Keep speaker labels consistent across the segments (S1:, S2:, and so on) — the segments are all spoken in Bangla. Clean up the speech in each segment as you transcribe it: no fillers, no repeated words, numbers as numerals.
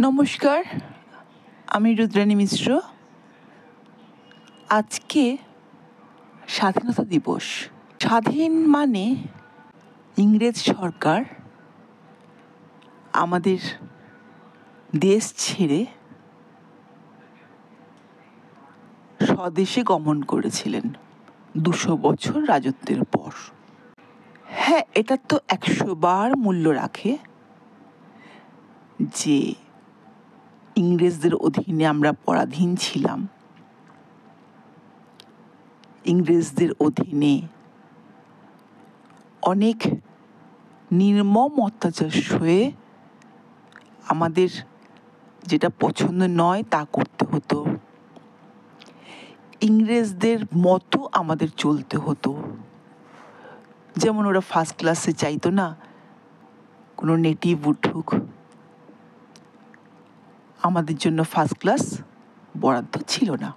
S1: নমস্কার, আমি রুদ্রাণী মিশ্র। আজকে স্বাধীনতা দিবস। স্বাধীন মানে ইংরেজ সরকার আমাদের দেশ ছেড়ে স্বদেশে গমন করেছিলেন 200 বছর রাজত্বের পর। হ্যাঁ, এটা তো 100 বার মূল্য রাখে যে ইংরেজদের অধীনে আমরা পরাধীন ছিলাম, ইংরেজদের অধীনে অনেক নির্মম অত্যাচার সয়ে আমাদের যেটা পছন্দ নয় তা করতে হতো, ইংরেজদের মতো আমাদের চলতে হতো। যেমন ওরা ফার্স্ট ক্লাসে চাইতো না কোনো নেটিভ উঠুক, আমাদের জন্য ফার্স্ট ক্লাস বরাদ্দ ছিল না।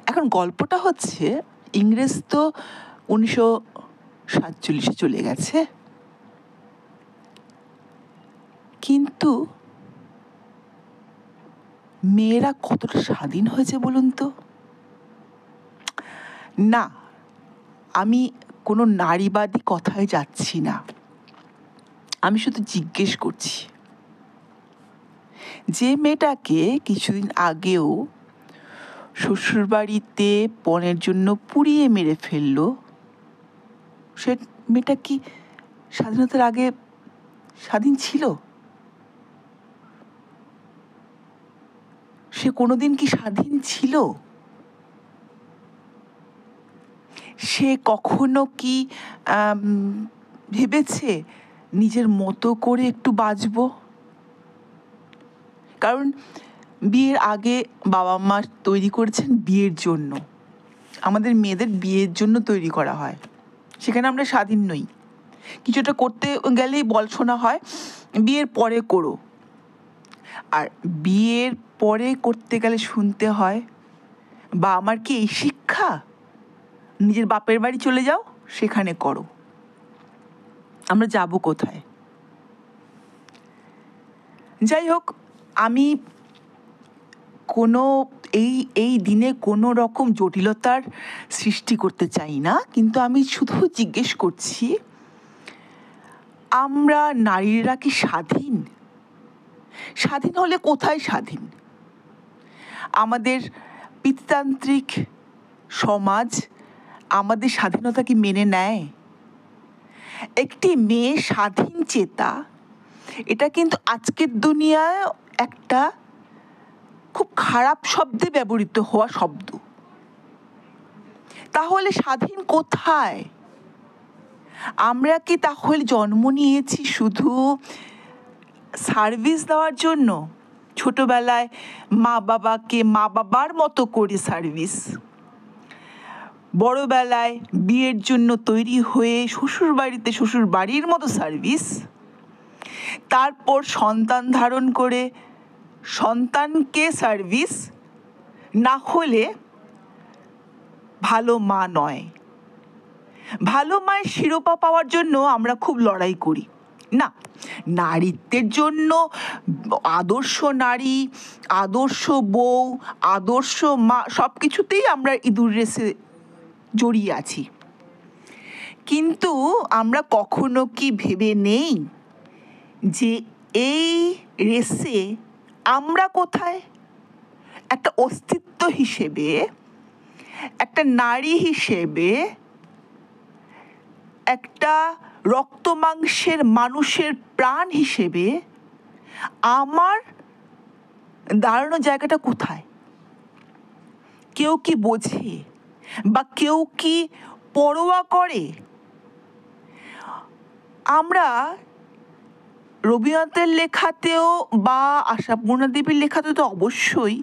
S1: এখন গল্পটা হচ্ছে, ইংরেজ তো 1947 চলে গেছে, কিন্তু মেয়েরা কতটা স্বাধীন হয়েছে বলুন তো? না, আমি কোনো নারীবাদী কথায় যাচ্ছি না, আমি শুধু জিজ্ঞেস করছি, যে মেয়েটাকে কিছুদিন আগেও শ্বশুরবাড়িতে পণের জন্য পুড়িয়ে মেরে ফেললো, সে মেয়েটা কি স্বাধীনতার আগে স্বাধীন ছিল? সে কোনোদিন কি স্বাধীন ছিল? সে কখনো কি ভেবেছে নিজের মতো করে একটু বাঁচবো? কারণ বিয়ের আগে বাবা মা তৈরি করেছেন বিয়ের জন্য, আমাদের মেয়েদের বিয়ের জন্য তৈরি করা হয়, সেখানে আমরা স্বাধীন নই। কিছুটা করতে গেলেই বল শোনা হয় বিয়ের পরে করো, আর বিয়ের পরে করতে গেলে শুনতে হয়, বা আমার কি এই শিক্ষা, নিজের বাপের বাড়ি চলে যাও, সেখানে করো। আমরা যাব কোথায়? যাই হোক, আমি কোনো এই দিনে কোনো রকম জটিলতার সৃষ্টি করতে চাই না, কিন্তু আমি শুধু জিজ্ঞেস করছি, আমরা নারীরা কি স্বাধীন? স্বাধীন হলে কোথায় স্বাধীন? আমাদের পিতৃতান্ত্রিক সমাজ আমাদের স্বাধীনতা কি মেনে নেয়? একটি মেয়ে স্বাধীন চেতা, এটা কিন্তু আজকের দুনিয়ায় একটা খুব খারাপ শব্দে ব্যবহৃত হওয়া শব্দ। তাহলে স্বাধীন কোথায়? আমরা কি তাহলে জন্ম নিয়েছি শুধু সার্ভিস দেওয়ার জন্য? ছোটবেলায় মা বাবাকে মা বাবার মতো করে সার্ভিস, বড়বেলায় বিয়ের জন্য তৈরি হয়ে শ্বশুর বাড়িতে শ্বশুর বাড়ির মতো সার্ভিস, তারপর সন্তান ধারণ করে সন্তানকে সার্ভিস, না হলে ভালো মা নয়। ভালো মায়ের শিরোপা পাওয়ার জন্য আমরা খুব লড়াই করি। না, নারীত্বের জন্য আদর্শ নারী, আদর্শ বউ, আদর্শ মা, সব কিছুতেই আমরা ইঁদুর রেসে জড়িয়ে আছি। কিন্তু আমরা কখনো কি ভেবে নেই যে এই রেসে আমরা কোথায়? একটা অস্তিত্ব হিসেবে, একটা নারী হিসেবে, একটা রক্ত মাংসের মানুষের প্রাণ হিসেবে আমার দাঁড়ানোর জায়গাটা কোথায়? কেউ কি বোঝে, বা কেউ কি পরোয়া করে? আমরা রবীন্দ্রনাথের লেখাতেও বা আশাপূর্ণা দেবীর লেখাতেও তো অবশ্যই,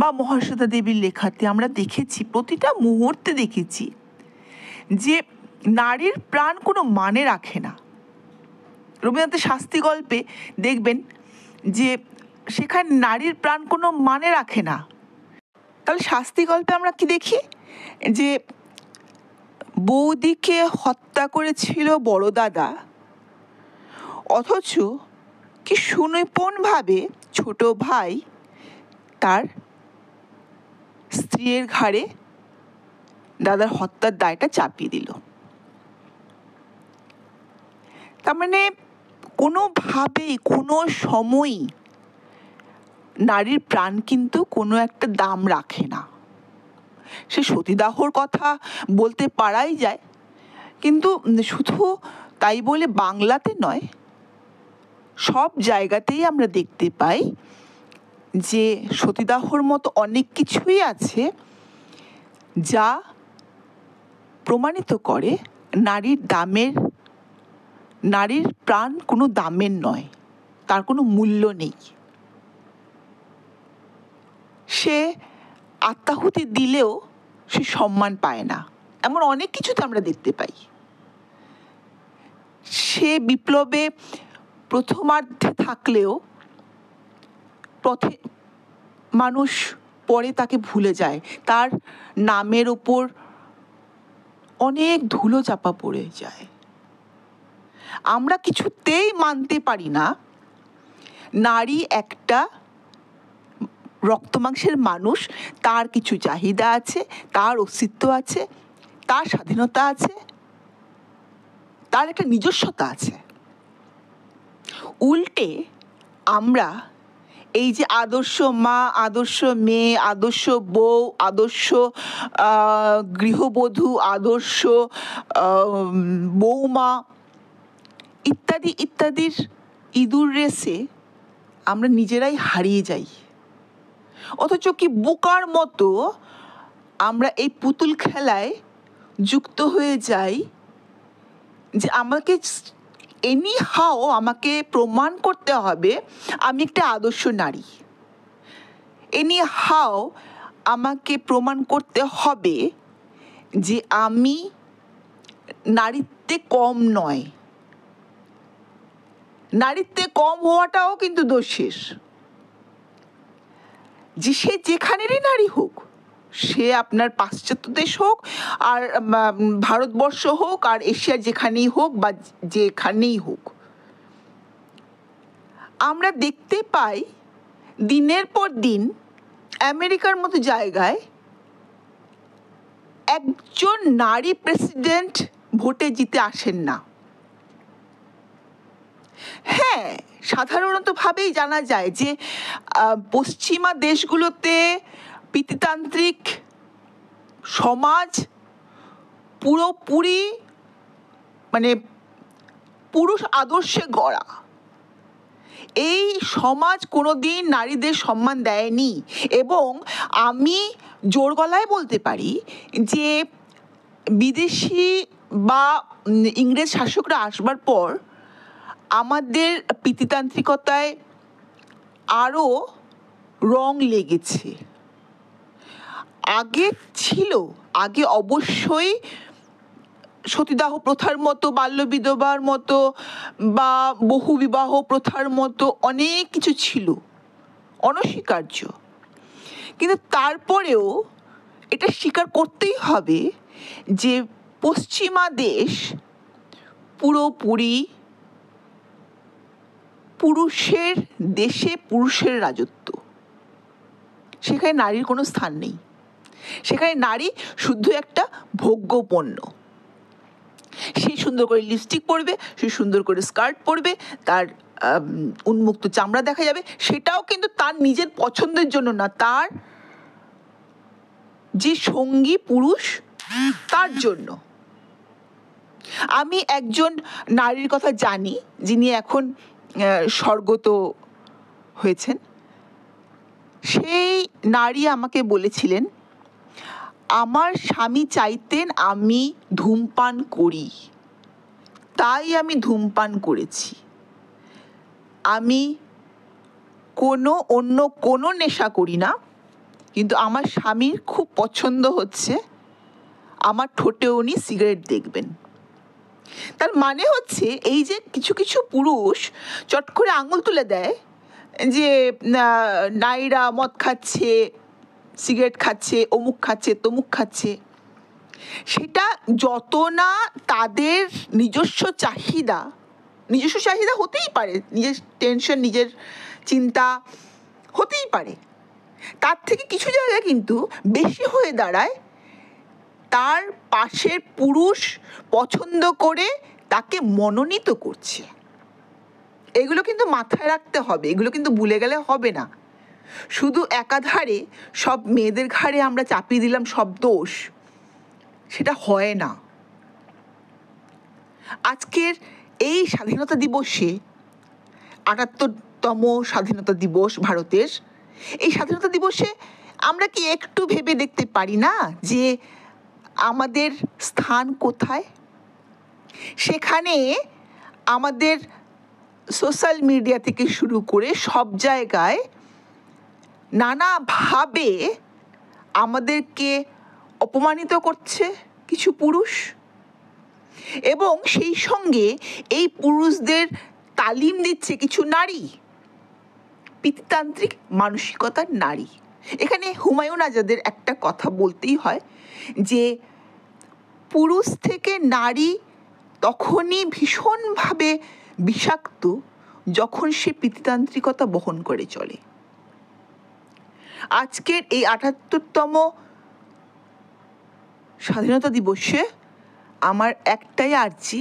S1: বা মহাশ্বেতা দেবীর লেখাতে আমরা দেখেছি, প্রতিটা মুহূর্তে দেখেছি যে নারীর প্রাণ কোনো মানে রাখে না। রবীন্দ্রনাথের শাস্তি গল্পে দেখবেন যে সেখানে নারীর প্রাণ কোনো মানে রাখে না। তাহলে শাস্তি গল্পে আমরা কি দেখি? যে বৌদিকে হত্যা করেছিল বড় দাদা, অথচ কি সুনিপুণভাবে ছোট ভাই তার স্ত্রীর ঘাড়ে দাদার হত্যার দায়টা চাপিয়ে দিল। তার মানে কোনোভাবেই কোনো সময়ই নারীর প্রাণ কিন্তু কোনো একটা দাম রাখে না। সে সতীদাহর কথা বলতে পারাই যায়, কিন্তু শুধু তাই বলে বাংলাতে নয়, সব জায়গাতেই আমরা দেখতে পাই যে সতীদাহর মতো অনেক কিছুই আছে যা প্রমাণিত করে নারীর প্রাণ কোনো দামের নয়, তার কোনো মূল্য নেই। সে আত্মাহুতি দিলেও সে সম্মান পায় না, এমন অনেক কিছুতে আমরা দেখতে পাই। সে বিপ্লবে প্রথমার্ধে থাকলেও মানুষ পরে তাকে ভুলে যায়, তার নামের ওপর অনেক ধুলো চাপা পড়ে যায়। আমরা কিছুতেই মানতে পারি না নারী একটা রক্তমাংসের মানুষ, তার কিছু চাহিদা আছে, তার অস্তিত্ব আছে, তার স্বাধীনতা আছে, তার একটা নিজস্বতা আছে। উল্টে আমরা এই যে আদর্শ মা, আদর্শ মেয়ে, আদর্শ বউ, আদর্শ গৃহবধূ, আদর্শ বৌমা ইত্যাদি ইত্যাদির ইঁদুর রেসে আমরা নিজেরাই হারিয়ে যাই। অথচ কি বোকার মতো আমরা এই পুতুল খেলায় যুক্ত হয়ে যাই যে আমাকে প্রমাণ করতে হবে আমি একটা আদর্শ নারী, আমাকে প্রমাণ করতে হবে যে আমি নারীত্বে কম নয়। নারীত্বে কম হওয়াটাও কিন্তু দোষের। যে সে যেখানেরই নারী হোক, সে আপনার পাশ্চাত্য দেশ হোক, আর ভারতবর্ষ হোক, আর এশিয়ার যেখানেই হোক বা যেখানেই হোক, আমরা দেখতে পাই দিনের পর দিন আমেরিকার মতো জায়গায় একজন নারী প্রেসিডেন্ট ভোটে জিতে আসেন না। হ্যাঁ, সাধারণতভাবেই জানা যায় যে পশ্চিমা দেশগুলোতে পিতৃতান্ত্রিক সমাজ পুরোপুরি মানে পুরুষ আদর্শে গড়া। এই সমাজ কোনোদিন নারীদের সম্মান দেয়নি, এবং আমি জোর গলায় বলতে পারি যে বিদেশি বা ইংরেজ শাসকরা আসবার পর আমাদের পিতৃতান্ত্রিকতায় আরও রং লেগেছে। আগে অবশ্যই সতীদাহ প্রথার মতো, বাল্যবিধবার মতো বা বহুবিবাহ প্রথার মতো অনেক কিছু ছিল, অনস্বীকার্য। কিন্তু তারপরেও এটা স্বীকার করতেই হবে যে পশ্চিমা দেশ পুরোপুরি পুরুষের দেশে, পুরুষের রাজত্ব। সেখানে নারীর কোনো স্থান নেই। সেখানে নারী শুদ্ধ একটা ভোগ্য পণ্য। সে সুন্দর করে লিপস্টিক পরবে, সে সুন্দর করে স্কার্ট পরবে, তার উন্মুক্ত চামড়া দেখা যাবে, সেটাও কিন্তু তার নিজের পছন্দের জন্য না, তার যে সঙ্গী পুরুষ তার জন্য। আমি একজন নারীর কথা জানি যিনি এখন স্বর্গত হয়েছেন। সেই নারী আমাকে বলেছিলেন, আমার স্বামী চাইতেন আমি ধূমপান করি, তাই আমি ধূমপান করেছি। আমি অন্য কোনো নেশা করি না, কিন্তু আমার স্বামীর খুব পছন্দ হচ্ছে আমার ঠোঁটে উনি সিগারেট দেখবেন। তার মানে হচ্ছে এই যে কিছু কিছু পুরুষ চট করে আঙুল তুলে দেয় যে নারীরা মদ খাচ্ছে, সিগারেট খাচ্ছে, অমুক খাচ্ছে, তমুক খাচ্ছে, সেটা যত না তাদের নিজস্ব চাহিদা নিজস্ব চাহিদা হতেই পারে, নিজের টেনশন, নিজের চিন্তা হতেই পারে, তার থেকে কিছু জায়গায় কিন্তু বেশি হয়ে দাঁড়ায় তার পাশের পুরুষ পছন্দ করে তাকে মনোনীত করছে। এগুলো কিন্তু মাথায় রাখতে হবে, এগুলো কিন্তু ভুলে গেলে হবে না। শুধু একাধারে সব মেয়েদের ঘাড়ে আমরা চাপিয়ে দিলাম সব দোষ, সেটা হয় না। আজকের এই স্বাধীনতা দিবসে, ৭৮তম স্বাধীনতা দিবস ভারতের, এই স্বাধীনতা দিবসে আমরা কি একটু ভেবে দেখতে পারি না যে আমাদের স্থান কোথায়? সেখানে আমাদের সোশ্যাল মিডিয়া থেকে শুরু করে সব জায়গায় নানাভাবে আমাদেরকে অপমানিত করছে কিছু পুরুষ, এবং সেই সঙ্গে এই পুরুষদের তালিম দিচ্ছে কিছু নারী, পিতৃতান্ত্রিক মানসিকতার নারী। এখানে হুমায়ুন আজাদের একটা কথা বলতেই হয় যে পুরুষ থেকে নারী তখনই ভীষণভাবে বিষাক্ত যখন সে পিতৃতান্ত্রিকতা বহন করে চলে। আজকের এই ৭৮তম স্বাধীনতা দিবসে আমার একটাই আর্জি,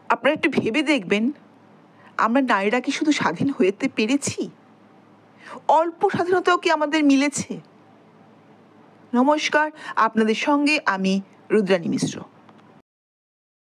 S1: আপনারা একটু ভেবে দেখবেন, আমরা নারীরা কি শুধু স্বাধীন হতে পেরেছি? অল্প স্বাধীনতাও কি আমাদের মিলেছে? নমস্কার, আপনাদের সঙ্গে আমি রুদ্রাণী মিশ্র।